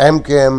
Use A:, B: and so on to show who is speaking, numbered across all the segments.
A: MKM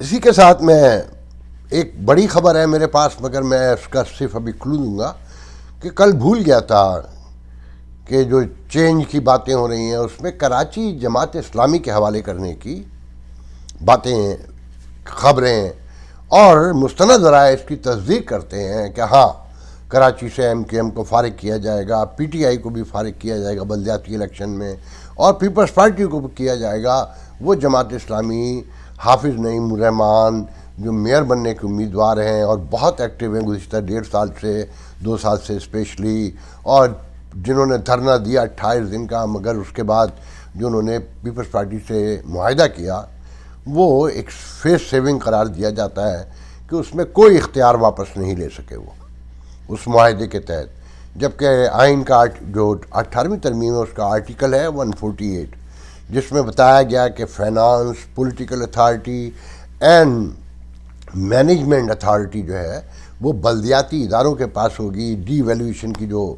A: اسی کے ساتھ میں ایک بڑی خبر ہے میرے پاس، مگر میں اس کا صرف ابھی کلو دوں گا کہ کل بھول گیا تھا کہ جو چینج کی باتیں ہو رہی ہیں اس میں کراچی جماعت اسلامی کے حوالے کرنے کی باتیں، خبریں اور مستند ذرائع اس کی تصدیق کرتے ہیں کہ ہاں کراچی سے ایم کیو ایم کو فارغ کیا جائے گا، پی ٹی آئی کو بھی فارغ کیا جائے گا بلدیاتی الیکشن میں، اور پیپلز پارٹی کو بھی کیا جائے گا۔ وہ جماعت اسلامی حافظ نعیم الرحمان جو میئر بننے کے امیدوار ہیں اور بہت ایکٹیو ہیں گزشتہ 1.5 سال سے، 2 سال سے اسپیشلی، اور جنہوں نے دھرنا دیا 28 دن کا، مگر اس کے بعد جو انہوں نے پیپلز پارٹی سے معاہدہ کیا وہ ایک فیس سیونگ قرار دیا جاتا ہے کہ اس میں کوئی اختیار واپس نہیں لے سکے وہ اس معاہدے کے تحت، جبکہ آئین کا جو 18ویں ترمیم ہے اس کا آرٹیکل ہے 148، جس میں بتایا گیا کہ finance, political authority and management authority جو ہے وہ بلدیاتی اداروں کے پاس ہوگی۔ ڈی ویلیویشن کی جو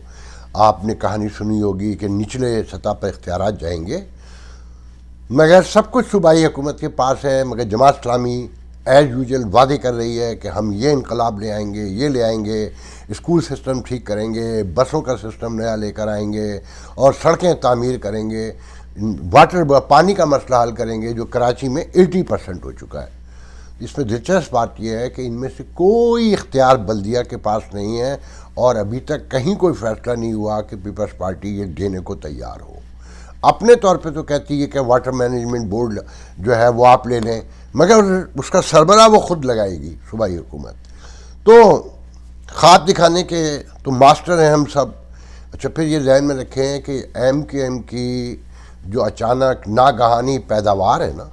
A: آپ نے کہانی سنی ہوگی کہ نچلے سطح پر اختیارات جائیں گے، مگر سب کچھ صوبائی حکومت کے پاس ہے۔ مگر جماعت اسلامی ایز یوزول وعدے کر رہی ہے کہ ہم یہ انقلاب لے آئیں گے، یہ لے آئیں گے، اسکول سسٹم ٹھیک کریں گے، بسوں کا سسٹم نیا لے کر آئیں گے، اور سڑکیں تعمیر کریں گے، پانی کا مسئلہ حل کریں گے جو کراچی میں 80% ہو چکا ہے۔ اس میں دلچسپ بات یہ ہے کہ ان میں سے کوئی اختیار بلدیہ کے پاس نہیں ہے، اور ابھی تک کہیں کوئی فیصلہ نہیں ہوا کہ پیپلز پارٹی یہ دینے کو تیار ہو۔ اپنے طور پہ تو کہتی ہے کہ واٹر مینجمنٹ بورڈ جو ہے وہ آپ لے لیں، مگر اس کا سربراہ وہ خود لگائے گی صوبائی حکومت۔ تو خواب دکھانے کے تو ماسٹر ہیں ہم سب۔ اچھا، پھر یہ ذہن میں رکھیں کہ ایم کیو ایم کی جو اچانک ناگہانی پیداوار ہے نا،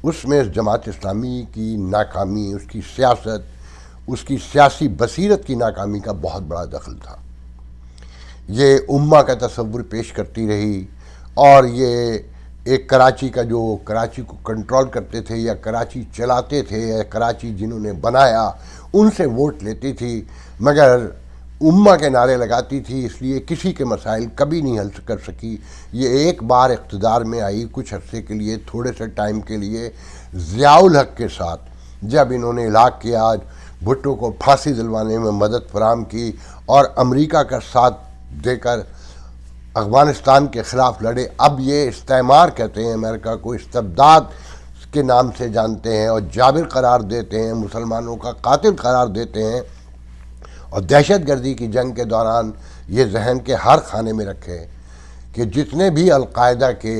A: اس میں جماعت اسلامی کی ناکامی، اس کی سیاست، اس کی سیاسی بصیرت کی ناکامی کا بہت بڑا دخل تھا۔ یہ امہ کا تصور پیش کرتی رہی، اور یہ ایک کراچی کا جو کراچی کو کنٹرول کرتے تھے یا کراچی چلاتے تھے یا کراچی جنہوں نے بنایا ان سے ووٹ لیتی تھی، مگر امہ کے نعرے لگاتی تھی، اس لیے کسی کے مسائل کبھی نہیں حل کر سکی۔ یہ ایک بار اقتدار میں آئی کچھ عرصے کے لیے، تھوڑے سے ٹائم کے لیے، ضیاء الحق کے ساتھ، جب انہوں نے ہلاک کیا، بھٹو کو پھانسی دلوانے میں مدد فراہم کی، اور امریکہ کا ساتھ دے کر افغانستان کے خلاف لڑے۔ اب یہ استعمار کہتے ہیں امریکہ کو، استبداد کے نام سے جانتے ہیں، اور جابر قرار دیتے ہیں، مسلمانوں کا قاتل قرار دیتے ہیں، اور دہشت گردی کی جنگ کے دوران یہ ذہن کے ہر خانے میں رکھے کہ جتنے بھی القاعدہ کے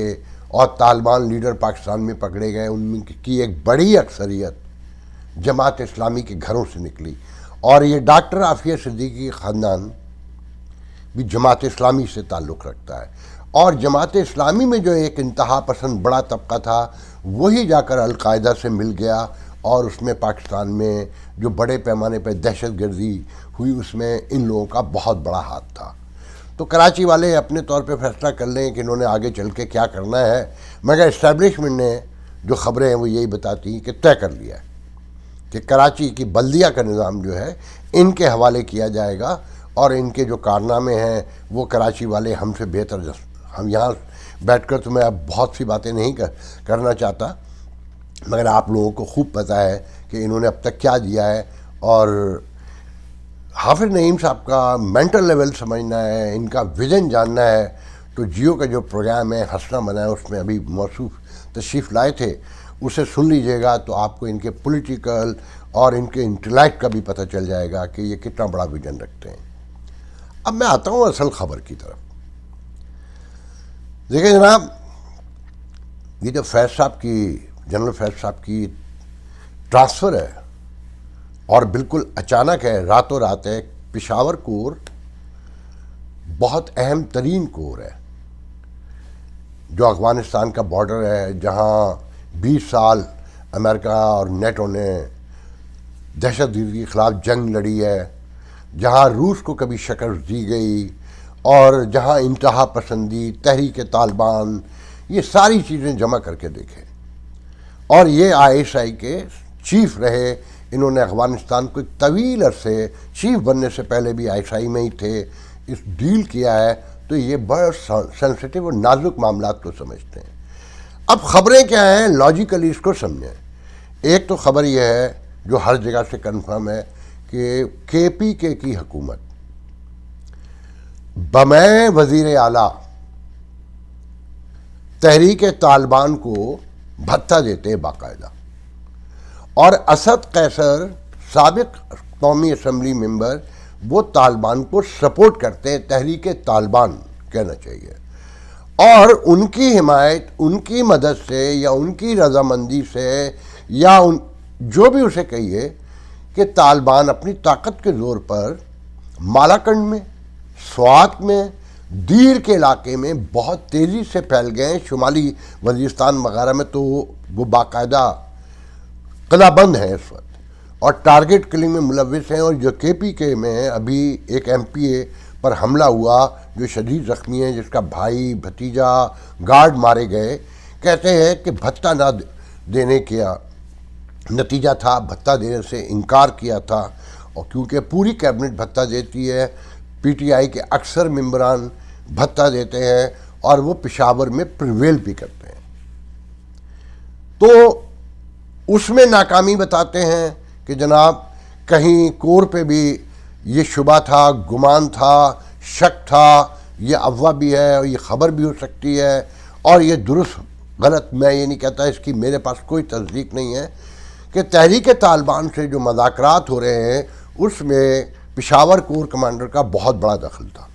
A: اور طالبان لیڈر پاکستان میں پکڑے گئے ان کی ایک بڑی اکثریت جماعت اسلامی کے گھروں سے نکلی، اور یہ ڈاکٹر عافیہ صدیقی خاندان بھی جماعت اسلامی سے تعلق رکھتا ہے، اور جماعت اسلامی میں جو ایک انتہا پسند بڑا طبقہ تھا وہی جا کر القاعدہ سے مل گیا، اور اس میں پاکستان میں جو بڑے پیمانے پہ دہشت گردی ہوئی اس میں ان لوگوں کا بہت بڑا ہاتھ تھا۔ تو کراچی والے اپنے طور پہ فیصلہ کر لیں کہ انہوں نے آگے چل کے کیا کرنا ہے، مگر اسٹیبلشمنٹ نے جو خبریں ہیں وہ یہی بتاتی ہیں کہ طے کر لیا ہے کہ کراچی کی بلدیہ کا نظام جو ہے ان کے حوالے کیا جائے گا، اور ان کے جو کارنامے ہیں وہ کراچی والے ہم سے بہتر، ہم یہاں بیٹھ کر تو میں اب بہت سی باتیں نہیں کرنا چاہتا، مگر آپ لوگوں کو خوب پتہ ہے کہ انہوں نے اب تک کیا دیا ہے، اور حافظ نعیم صاحب کا مینٹل لیول سمجھنا ہے، ان کا ویژن جاننا ہے، تو جیو کا جو پروگرام ہے ہنسنا بنا ہے اس میں ابھی موصوف تشریف لائے تھے، اسے سن لیجئے گا تو آپ کو ان کے پولیٹیکل اور ان کے انٹلیکٹ کا بھی پتہ چل جائے گا کہ یہ کتنا بڑا ویژن رکھتے ہیں۔ اب میں آتا ہوں اصل خبر کی طرف۔ دیکھیں جناب، یہ جو فیض صاحب کی، جنرل فیض صاحب کی ٹرانسفر ہے، اور بالکل اچانک ہے، راتوں رات ہے۔ پشاور کور بہت اہم ترین کور ہے جو افغانستان کا بارڈر ہے، جہاں 20 سال امریکہ اور نیٹو نے دہشت گردی کے خلاف جنگ لڑی ہے، جہاں روس کو کبھی شکست دی گئی، اور جہاں انتہا پسندی، تحریک طالبان، یہ ساری چیزیں جمع کر کے دیکھیں۔ اور یہ ISI کے چیف رہے، انہوں نے افغانستان کو ایک طویل عرصے، چیف بننے سے پہلے بھی ISI میں ہی تھے، اس ڈیل کیا ہے، تو یہ بڑا سینسٹیو اور نازک معاملات کو سمجھتے ہیں۔ اب خبریں کیا ہیں، لاجیکلی اس کو سمجھیں۔ ایک تو خبر یہ ہے جو ہر جگہ سے کنفرم ہے کہ KPK کی حکومت بمیں وزیر اعلیٰ تحریک طالبان کو بھتہ دیتے ہیں باقاعدہ، اور اسد قیصر سابق قومی اسمبلی ممبر وہ طالبان کو سپورٹ کرتے ہیں، تحریک طالبان کہنا چاہیے، اور ان کی حمایت، ان کی مدد سے یا ان کی رضامندی سے یا جو بھی اسے کہیے کہ طالبان اپنی طاقت کے زور پر مالاکنڈ میں، سوات میں، دیر کے علاقے میں بہت تیزی سے پھیل گئے ہیں، شمالی وزیرستان وغیرہ میں تو وہ باقاعدہ قلعہ بند ہیں اس وقت، اور ٹارگٹ کلنگ میں ملوث ہیں، اور جو KPK میں ابھی ایک MPA پر حملہ ہوا جو شدید زخمی ہیں، جس کا بھائی بھتیجا گارڈ مارے گئے، کہتے ہیں کہ بھتہ نہ دینے کا نتیجہ تھا، بھتہ دینے سے انکار کیا تھا، اور کیونکہ پوری کیبنٹ بھتہ دیتی ہے، PTI کے اکثر ممبران بھتہ دیتے ہیں اور وہ پشاور میں پریویل بھی کرتے ہیں، تو اس میں ناکامی بتاتے ہیں کہ جناب کہیں کور پہ بھی یہ شبہ تھا، گمان تھا، شک تھا، یہ افواہ بھی ہے اور یہ خبر بھی ہو سکتی ہے، اور یہ درست غلط میں یہ نہیں کہتا، اس کی میرے پاس کوئی تصدیق نہیں ہے کہ تحریک طالبان سے جو مذاکرات ہو رہے ہیں اس میں پشاور کور کمانڈر کا بہت بڑا دخل تھا،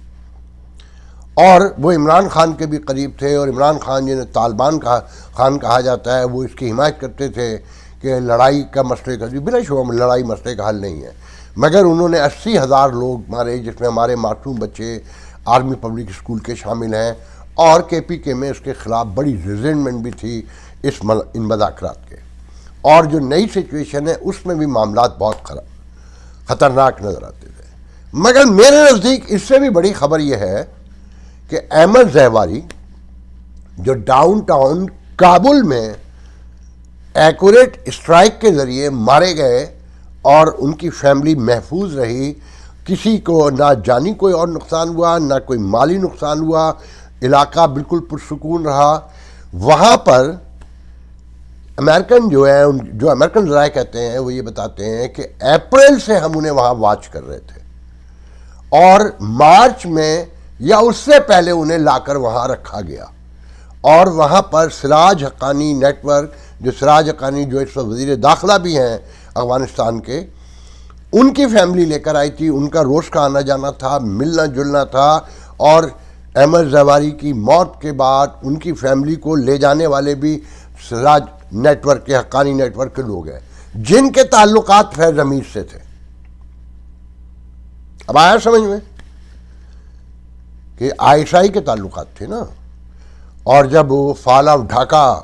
A: اور وہ عمران خان کے بھی قریب تھے، اور عمران خان جنہیں طالبان خان کہا جاتا ہے وہ اس کی حمایت کرتے تھے کہ لڑائی کا مسئلے کا بلا شبہ لڑائی مسئلے کا حل نہیں ہے، مگر انہوں نے 80,000 لوگ مارے، جس میں ہمارے معصوم بچے آرمی پبلک اسکول کے شامل ہیں، اور KPK میں اس کے خلاف بڑی ریزنٹمنٹ بھی تھی ان مذاکرات کے، اور جو نئی سچویشن ہے اس میں بھی معاملات بہت خطرناک نظر آتے تھے، مگر میرے نزدیک اس سے بھی بڑی خبر یہ ہے کہ احمد زیواری جو ڈاؤن ٹاؤن کابل میں ایکوریٹ اسٹرائک کے ذریعے مارے گئے اور ان کی فیملی محفوظ رہی، کسی کو نہ جانی کوئی اور نقصان ہوا نہ کوئی مالی نقصان ہوا، علاقہ بالکل پرسکون رہا، وہاں پر امریکن جو امریکن ذرائع کہتے ہیں وہ یہ بتاتے ہیں کہ اپریل سے ہم انہیں وہاں واچ کر رہے تھے، اور مارچ میں یا اس سے پہلے انہیں لا کر وہاں رکھا گیا، اور وہاں پر سراج حقانی نیٹ ورک، جو سراج حقانی جو اس وقت وزیر داخلہ بھی ہیں افغانستان کے، ان کی فیملی لے کر آئی تھی، ان کا روز کا آنا جانا تھا، ملنا جلنا تھا، اور احمد زیواری کی موت کے بعد ان کی فیملی کو لے جانے والے بھی سراج نیٹ ورک کے، حقانی نیٹ ورک کے لوگ ہیں جن کے تعلقات فیض امیر سے تھے۔ اب آیا سمجھ میں کہ ISI کے تعلقات تھے نا، اور جب وہ fall of Dhaka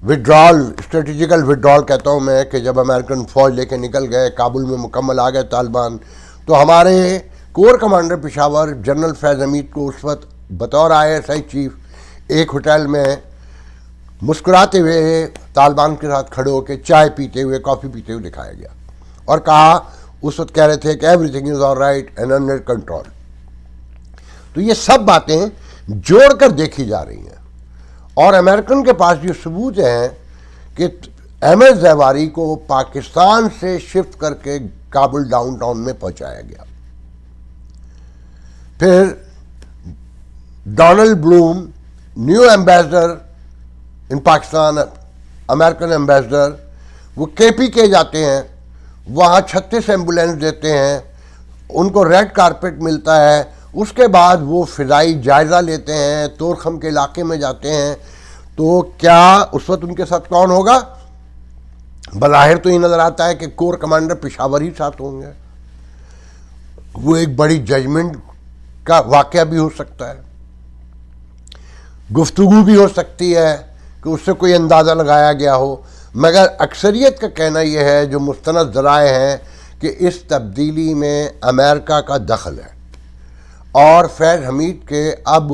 A: withdrawal, strategic withdrawal کہتا ہوں میں، کہ جب امریکن فوج لے کے نکل گئے، کابل میں مکمل آ گئے طالبان، تو ہمارے کور کمانڈر پشاور جنرل فیض حمید کو اس وقت بطور ISI چیف ایک ہوٹل میں مسکراتے ہوئے طالبان کے ساتھ کھڑے ہو کے چائے پیتے ہوئے، کافی پیتے ہوئے دکھایا گیا، اور کہا، اس وقت کہہ رہے تھے کہ every thing is all right and under control. تو یہ سب باتیں جوڑ کر دیکھی جا رہی ہیں، اور امریکن کے پاس یہ ثبوت ہیں کہ احمد زیواری کو پاکستان سے شفٹ کر کے کابل ڈاؤن ٹاؤن میں پہنچایا گیا۔ پھر ڈونلڈ بلوم، نیو ایمبیسڈر ان پاکستان، امریکن ایمبیسڈر، وہ KPK جاتے ہیں، وہاں 36 ایمبولینس دیتے ہیں، ان کو ریڈ کارپٹ ملتا ہے، اس کے بعد وہ فضائی جائزہ لیتے ہیں، تورخم کے علاقے میں جاتے ہیں، تو کیا اس وقت ان کے ساتھ کون ہوگا؟ بظاہر تو یہ نظر آتا ہے کہ کور کمانڈر پشاور ہی ساتھ ہوں گے، وہ ایک بڑی ججمنٹ کا واقعہ بھی ہو سکتا ہے، گفتگو بھی ہو سکتی ہے کہ اس سے کوئی اندازہ لگایا گیا ہو، مگر اکثریت کا کہنا یہ ہے، جو مستند ذرائع ہیں، کہ اس تبدیلی میں امریکہ کا دخل ہے، اور فیض حمید کے اب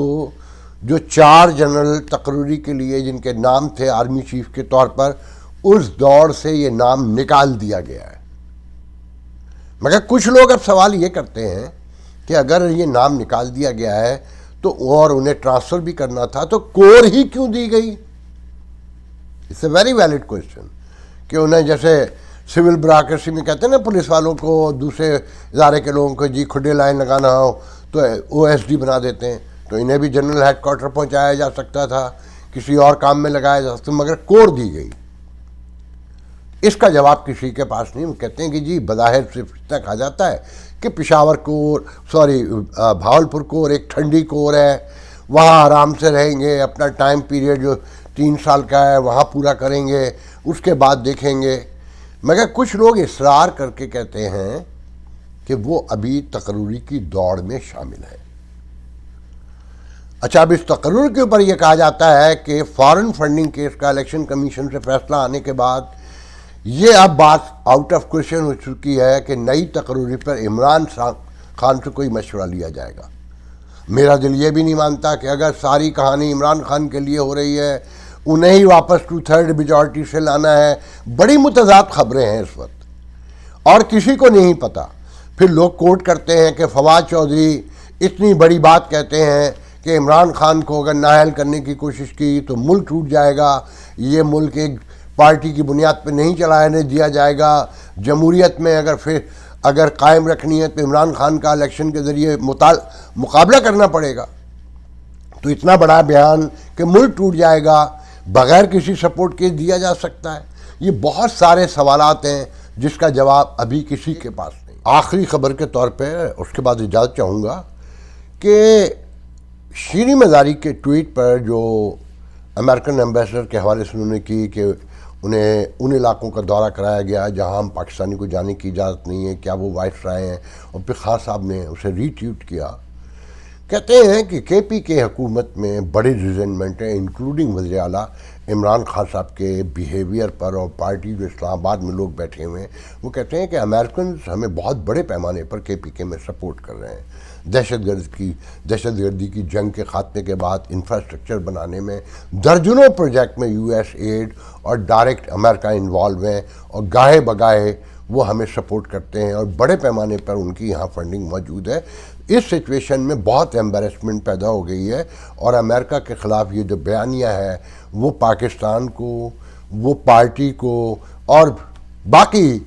A: جو 4 جنرل تقرری کے لیے جن کے نام تھے آرمی چیف کے طور پر، اس دور سے یہ نام نکال دیا گیا ہے، مگر کچھ لوگ اب سوال یہ کرتے ہیں کہ اگر یہ نام نکال دیا گیا ہے تو اور انہیں ٹرانسفر بھی کرنا تھا تو کور ہی کیوں دی گئی؟ It's a very valid question کہ انہیں جیسے سول بیوروکریسی میں کہتے ہیں نا پولیس والوں کو دوسرے ادارے کے لوگوں کو جی کھڈے لائن لگانا ہو تو او ایس ڈی بنا دیتے ہیں، تو انہیں بھی جنرل ہیڈ کوارٹر پہنچایا جا سکتا تھا، کسی اور کام میں لگایا جا سکتا، مگر کوڑ دی گئی۔ اس کا جواب کسی کے پاس نہیں۔ وہ کہتے ہیں کہ جی بظاہر صرف اتنا کہا جاتا ہے کہ پشاور کور بھاولپور کور ایک ٹھنڈی کور ہے، وہاں آرام سے رہیں گے، اپنا ٹائم پیریڈ جو 3 سال کا ہے وہاں پورا کریں گے، اس کے بعد دیکھیں گے۔ مگر کچھ لوگ اصرار کر کے کہتے ہیں کہ وہ ابھی تقرری کی دوڑ میں شامل ہے۔ اچھا، اب اس تقرر کے اوپر یہ کہا جاتا ہے کہ فارن فنڈنگ کیس کا الیکشن کمیشن سے فیصلہ آنے کے بعد یہ اب بات آؤٹ آف کوشچن ہو چکی ہے کہ نئی تقرری پر عمران خان سے کوئی مشورہ لیا جائے گا۔ میرا دل یہ بھی نہیں مانتا کہ اگر ساری کہانی عمران خان کے لیے ہو رہی ہے، انہیں ہی واپس 2/3 میجورٹی سے لانا ہے۔ بڑی متضاد خبریں ہیں اس وقت اور کسی کو نہیں پتا۔ پھر لوگ کوٹ کرتے ہیں کہ فواد چودھری اتنی بڑی بات کہتے ہیں کہ عمران خان کو اگر نااہل کرنے کی کوشش کی تو ملک ٹوٹ جائے گا، یہ ملک ایک پارٹی کی بنیاد پہ نہیں چلانے دیا جائے گا، جمہوریت میں اگر قائم رکھنی ہے تو عمران خان کا الیکشن کے ذریعے مقابلہ کرنا پڑے گا۔ تو اتنا بڑا بیان کہ ملک ٹوٹ جائے گا بغیر کسی سپورٹ کے دیا جا سکتا ہے؟ یہ بہت سارے سوالات ہیں جس کا جواب ابھی کسی کے پاس نہیں۔ آخری خبر کے طور پہ اس کے بعد اجازت چاہوں گا کہ شیریں مزاری کے ٹویٹ پر جو امریکن ایمبیسڈر کے حوالے سے انہوں نے کی کہ انہیں ان علاقوں کا دورہ کرایا گیا جہاں ہم پاکستانی کو جانے کی اجازت نہیں ہے، کیا وہ وائس رائے ہیں، اور پھر خان صاحب نے اسے ری ٹویٹ کیا۔ کہتے ہیں کہ کے پی کے حکومت میں بڑی ریزنمنٹ ہے انکلوڈنگ وزیر اعلیٰ عمران خان صاحب کے بیہیویئر پر، اور پارٹی جو اسلام آباد میں لوگ بیٹھے ہوئے ہیں وہ کہتے ہیں کہ امریکنز ہمیں بہت بڑے پیمانے پر کے پی کے میں سپورٹ کر رہے ہیں۔ دہشت گردی کی جنگ کے خاتمے کے بعد انفراسٹرکچر بنانے میں درجنوں پروجیکٹ میں یو ایس ایڈ اور ڈائریکٹ امریکہ انوالو ہیں، اور گاہے بگاہے وہ ہمیں سپورٹ کرتے ہیں اور بڑے پیمانے پر ان کی یہاں فنڈنگ موجود ہے۔ اس سچویشن میں بہت ایمبیرسمنٹ پیدا ہو گئی ہے، اور امریکہ کے خلاف یہ جو بیانیہ ہے وہ پاکستان کو، وہ پارٹی کو اور باقی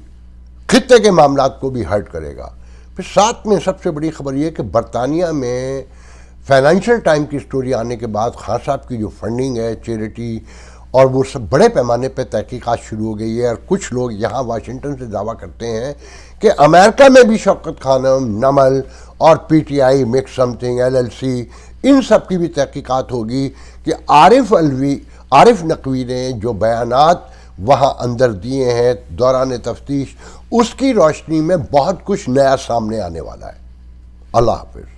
A: خطے کے معاملات کو بھی ہرٹ کرے گا۔ پھر ساتھ میں سب سے بڑی خبر یہ کہ برطانیہ میں فائنینشیل ٹائم کی سٹوری آنے کے بعد خان صاحب کی جو فنڈنگ ہے چیریٹی، اور وہ سب بڑے پیمانے پہ تحقیقات شروع ہو گئی ہے، اور کچھ لوگ یہاں واشنگٹن سے دعویٰ کرتے ہیں کہ امریکہ میں بھی شوکت خانم، نمل اور P T I mix some thing LLC ان سب کی بھی تحقیقات ہوگی کہ عارف نقوی نے جو بیانات وہاں اندر دیے ہیں دوران تفتیش، اس کی روشنی میں بہت کچھ نیا سامنے آنے والا ہے۔ اللہ حافظ۔